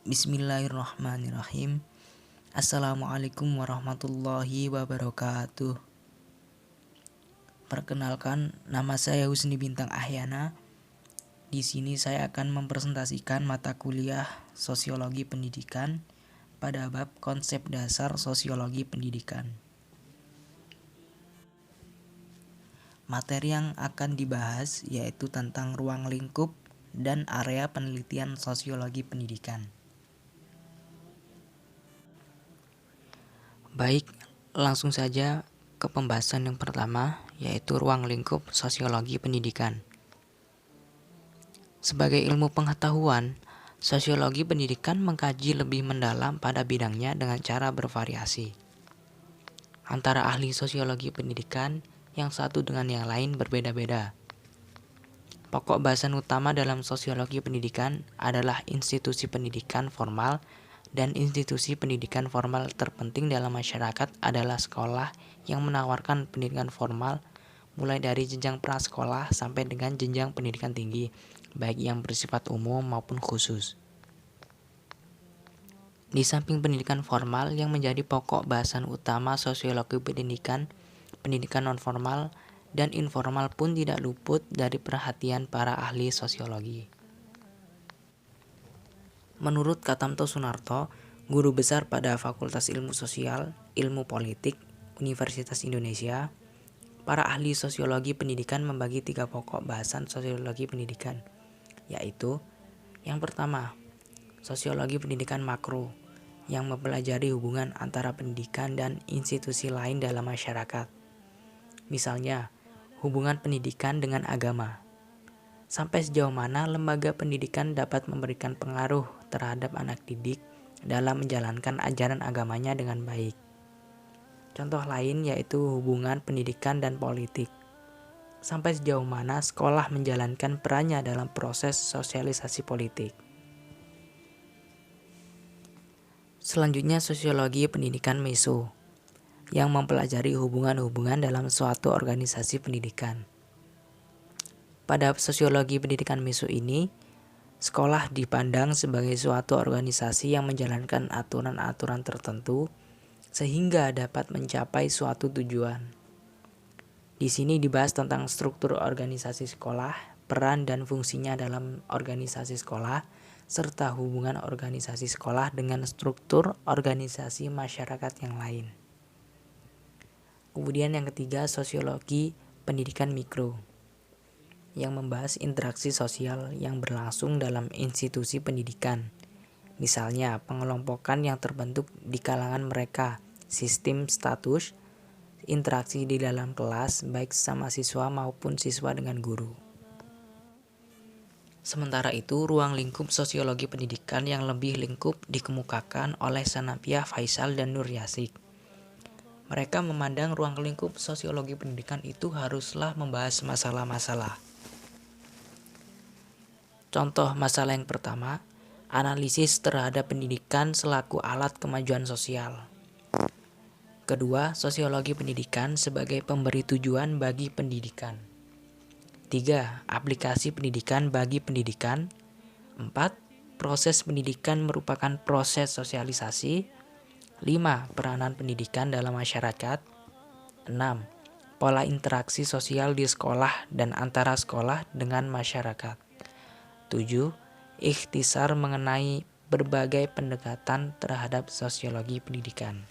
Bismillahirrahmanirrahim. Assalamualaikum warahmatullahi wabarakatuh. Perkenalkan, nama saya Husni Bintang Ahyana. Di sini saya akan mempresentasikan mata kuliah Sosiologi Pendidikan pada bab konsep dasar sosiologi pendidikan. Materi yang akan dibahas yaitu tentang ruang lingkup dan area penelitian sosiologi pendidikan. Baik, langsung saja ke pembahasan yang pertama, yaitu ruang lingkup sosiologi pendidikan. Sebagai ilmu pengetahuan, sosiologi pendidikan mengkaji lebih mendalam pada bidangnya dengan cara bervariasi. Antara ahli sosiologi pendidikan yang satu dengan yang lain berbeda-beda. Pokok bahasan utama dalam sosiologi pendidikan adalah institusi pendidikan formal, dan institusi pendidikan formal terpenting dalam masyarakat adalah sekolah yang menawarkan pendidikan formal mulai dari jenjang prasekolah sampai dengan jenjang pendidikan tinggi, baik yang bersifat umum maupun khusus. Di samping pendidikan formal yang menjadi pokok bahasan utama sosiologi pendidikan, pendidikan non-formal dan informal pun tidak luput dari perhatian para ahli sosiologi. Menurut Katamto Sunarto, guru besar pada Fakultas Ilmu Sosial, Ilmu Politik, Universitas Indonesia, para ahli sosiologi pendidikan membagi 3 pokok bahasan sosiologi pendidikan, yaitu yang pertama, sosiologi pendidikan makro, yang mempelajari hubungan antara pendidikan dan institusi lain dalam masyarakat. Misalnya, hubungan pendidikan dengan agama. Sampai sejauh mana lembaga pendidikan dapat memberikan pengaruh terhadap anak didik dalam menjalankan ajaran agamanya dengan baik. Contoh lain yaitu hubungan pendidikan dan politik. Sampai sejauh mana sekolah menjalankan perannya dalam proses sosialisasi politik. Selanjutnya sosiologi pendidikan meso, yang mempelajari hubungan-hubungan dalam suatu organisasi pendidikan. Pada sosiologi pendidikan meso ini, sekolah dipandang sebagai suatu organisasi yang menjalankan aturan-aturan tertentu sehingga dapat mencapai suatu tujuan. Di sini dibahas tentang struktur organisasi sekolah, peran dan fungsinya dalam organisasi sekolah, serta hubungan organisasi sekolah dengan struktur organisasi masyarakat yang lain. Kemudian yang ketiga, sosiologi pendidikan mikro, yang membahas interaksi sosial yang berlangsung dalam institusi pendidikan. Misalnya, pengelompokan yang terbentuk di kalangan mereka, sistem status, interaksi di dalam kelas baik sama siswa maupun siswa dengan guru. Sementara itu, ruang lingkup sosiologi pendidikan yang lebih lingkup dikemukakan oleh Sanapia, Faisal, dan Nur Yasik. Mereka memandang ruang lingkup sosiologi pendidikan itu haruslah membahas masalah-masalah. Contoh masalah yang pertama, analisis terhadap pendidikan selaku alat kemajuan sosial. Kedua, sosiologi pendidikan sebagai pemberi tujuan bagi pendidikan. 3. Aplikasi pendidikan bagi pendidikan. 4. Proses pendidikan merupakan proses sosialisasi. 5. Peranan pendidikan dalam masyarakat. 6. Pola interaksi sosial di sekolah dan antara sekolah dengan masyarakat. 7. Ikhtisar mengenai berbagai pendekatan terhadap sosiologi pendidikan.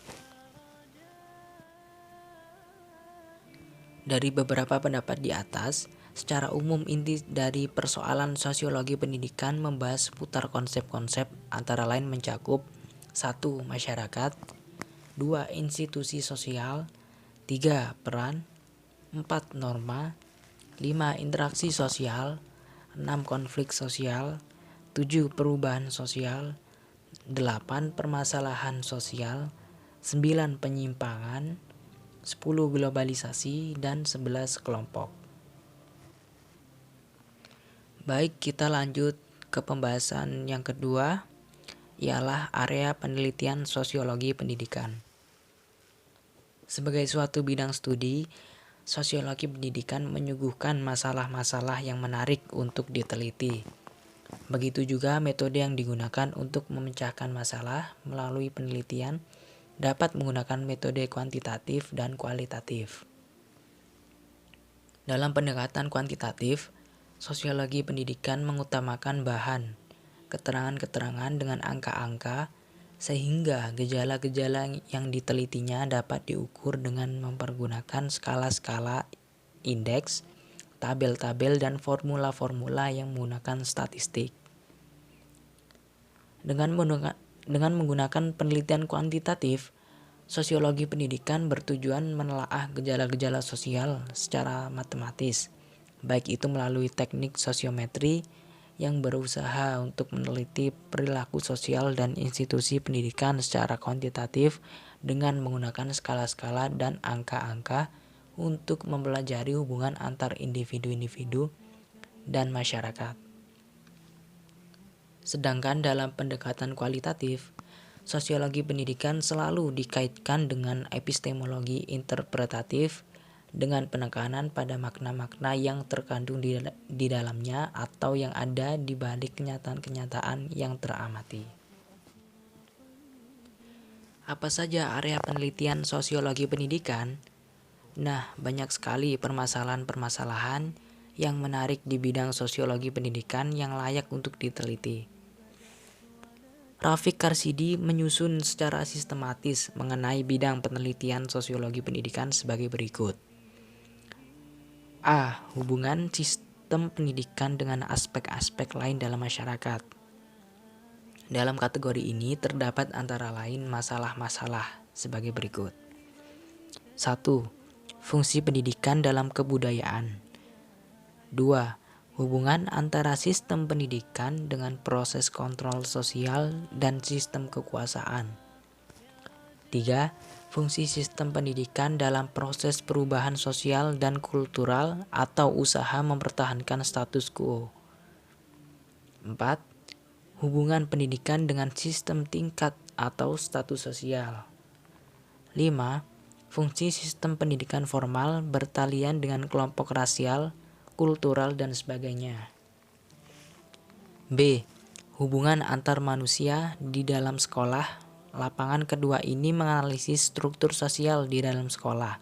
Dari beberapa pendapat di atas, secara umum inti dari persoalan sosiologi pendidikan membahas seputar konsep-konsep antara lain mencakup 1. Masyarakat, 2. Institusi sosial, 3. Peran, 4. Norma, 5. Interaksi sosial, 6. Konflik sosial, 7. Perubahan sosial, 8. Permasalahan sosial, 9. Penyimpangan, 10. Globalisasi, dan 11. Kelompok. Baik, kita lanjut ke pembahasan yang kedua, ialah area penelitian sosiologi pendidikan. Sebagai suatu bidang studi, sosiologi pendidikan menyuguhkan masalah-masalah yang menarik untuk diteliti. Begitu juga metode yang digunakan untuk memecahkan masalah melalui penelitian dapat menggunakan metode kuantitatif dan kualitatif. Dalam pendekatan kuantitatif, sosiologi pendidikan mengutamakan bahan, keterangan-keterangan dengan angka-angka, sehingga gejala-gejala yang ditelitinya dapat diukur dengan mempergunakan skala-skala indeks, tabel-tabel, dan formula-formula yang menggunakan statistik. Dengan menggunakan penelitian kuantitatif, sosiologi pendidikan bertujuan menelaah gejala-gejala sosial secara matematis, baik itu melalui teknik sosiometri yang berusaha untuk meneliti perilaku sosial dan institusi pendidikan secara kuantitatif dengan menggunakan skala-skala dan angka-angka untuk mempelajari hubungan antar individu-individu dan masyarakat. Sedangkan dalam pendekatan kualitatif, sosiologi pendidikan selalu dikaitkan dengan epistemologi interpretatif dengan penekanan pada makna-makna yang terkandung di dalamnya atau yang ada di balik kenyataan-kenyataan yang teramati. Apa saja area penelitian sosiologi pendidikan? Nah, banyak sekali permasalahan-permasalahan yang menarik di bidang sosiologi pendidikan yang layak untuk diteliti. Rafiq Karsidi menyusun secara sistematis mengenai bidang penelitian sosiologi pendidikan sebagai berikut. A. Hubungan sistem pendidikan dengan aspek-aspek lain dalam masyarakat. Dalam kategori ini terdapat antara lain masalah-masalah sebagai berikut. 1. Fungsi pendidikan dalam kebudayaan. 2. Hubungan antara sistem pendidikan dengan proses kontrol sosial dan sistem kekuasaan. 3. Fungsi sistem pendidikan dalam proses perubahan sosial dan kultural atau usaha mempertahankan status quo. 4. Hubungan pendidikan dengan sistem tingkat atau status sosial. 5. Fungsi sistem pendidikan formal bertalian dengan kelompok rasial, kultural, dan sebagainya. B. Hubungan antar manusia di dalam sekolah. Lapangan kedua ini menganalisis struktur sosial di dalam sekolah.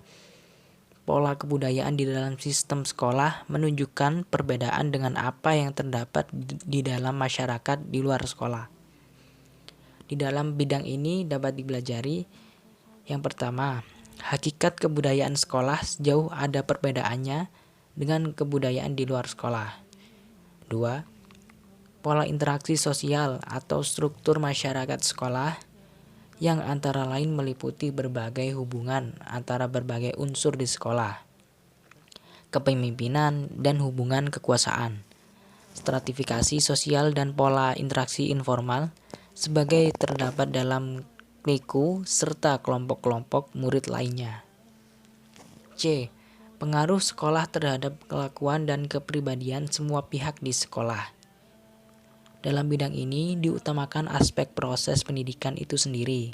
Pola kebudayaan di dalam sistem sekolah menunjukkan perbedaan dengan apa yang terdapat di dalam masyarakat di luar sekolah. Di dalam bidang ini dapat dipelajari yang pertama, hakikat kebudayaan sekolah sejauh ada perbedaannya dengan kebudayaan di luar sekolah. 2. Pola interaksi sosial atau struktur masyarakat sekolah yang antara lain meliputi berbagai hubungan antara berbagai unsur di sekolah, kepemimpinan dan hubungan kekuasaan, stratifikasi sosial dan pola interaksi informal sebagai terdapat dalam kliku serta kelompok-kelompok murid lainnya. C. Pengaruh sekolah terhadap kelakuan dan kepribadian semua pihak di sekolah. Dalam bidang ini diutamakan aspek proses pendidikan itu sendiri.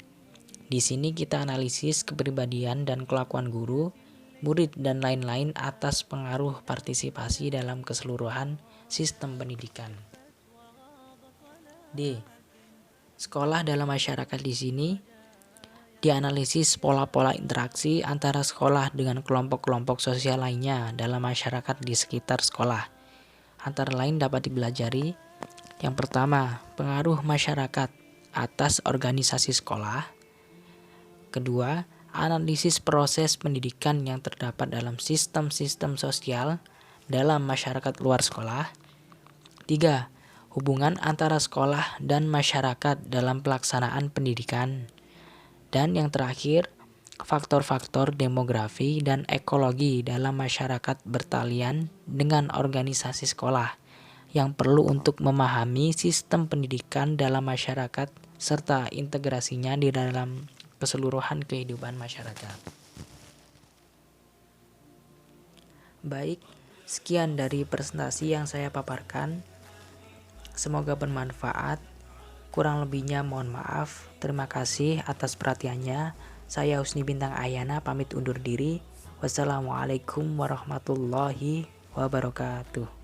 Di sini kita analisis kepribadian dan kelakuan guru, murid, dan lain-lain atas pengaruh partisipasi dalam keseluruhan sistem pendidikan. D. Sekolah dalam masyarakat di sini dianalisis pola-pola interaksi antara sekolah dengan kelompok-kelompok sosial lainnya dalam masyarakat di sekitar sekolah. Antara lain dapat dipelajari yang pertama, pengaruh masyarakat atas organisasi sekolah. Kedua, analisis proses pendidikan yang terdapat dalam sistem-sistem sosial dalam masyarakat luar sekolah. 3. Hubungan antara sekolah dan masyarakat dalam pelaksanaan pendidikan. Dan yang terakhir, faktor-faktor demografi dan ekologi dalam masyarakat bertalian dengan organisasi sekolah yang perlu untuk memahami sistem pendidikan dalam masyarakat serta integrasinya di dalam keseluruhan kehidupan masyarakat. Baik, sekian dari presentasi yang saya paparkan. Semoga bermanfaat. Kurang lebihnya mohon maaf. Terima kasih atas perhatiannya. Saya Husni Bintang Ayana pamit undur diri. Wassalamualaikum warahmatullahi wabarakatuh.